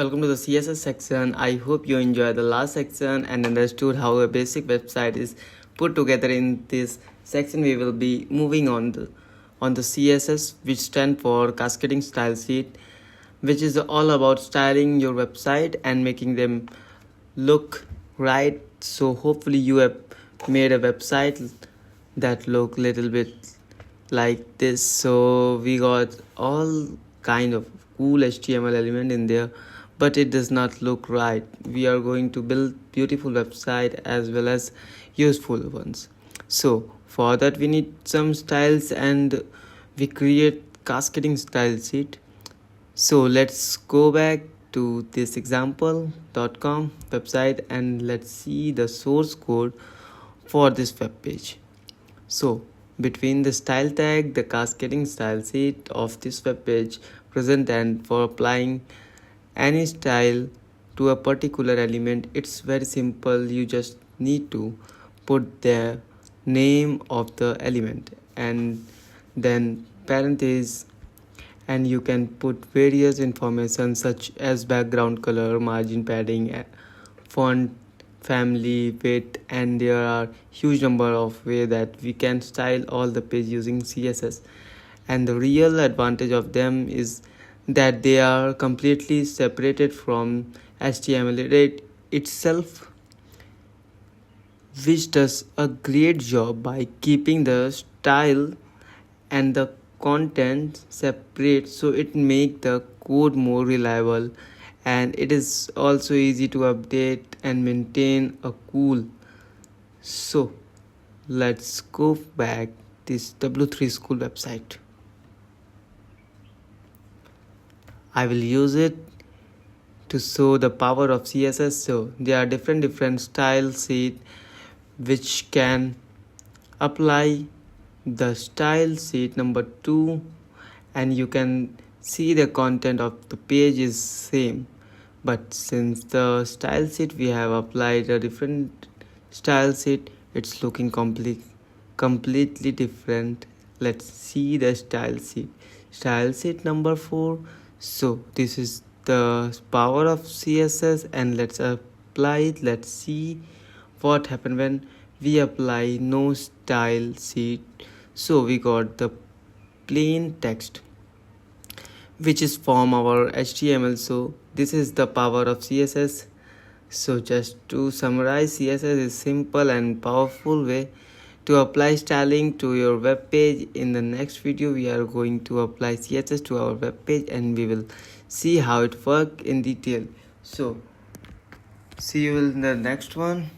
welcome to the CSS section. I hope you enjoyed the last section and understood how a basic website is put together. In this section, we will be moving on the CSS, which stand for Cascading Style Sheet, which is all about styling your website and making them look right. So hopefully you have made a website that look little bit like this. So we got all kind of cool HTML element in there, but it does not look right. We are going to build beautiful website as well as useful ones. So for that we need some styles, and we create cascading style sheet. So let's go back to this example.com website and let's see the source code for this web page. So between the style tag, the cascading style sheet of this web page present, and for applying any style to a particular element, it's very simple. You just need to put the name of the element and then parentheses, and you can put various information such as background color, margin padding, font family, weight, and there are huge number of ways that we can style all the page using CSS. And the real advantage of them is that they are completely separated from HTML itself, which does a great job by keeping the style and the content separate, so it make the code more reliable, and it is also easy to update and maintain a cool. So let's go back this W3 school website. I will use it to show the power of CSS. So there are different style sheet which can apply the style sheet number 2, and you can see the content of the page is same, but since the style sheet we have applied a different style sheet, it's looking completely different. Let's see the style sheet number 4. So this is the power of CSS, and let's apply it. Let's see what happened when we apply no style sheet. So we got the plain text which is from our HTML. So this is the power of CSS. So just to summarize, CSS is simple and powerful way to apply styling to your web page. In the next video we are going to apply CSS to our web page and we will see how it works in detail. So see you in the next one.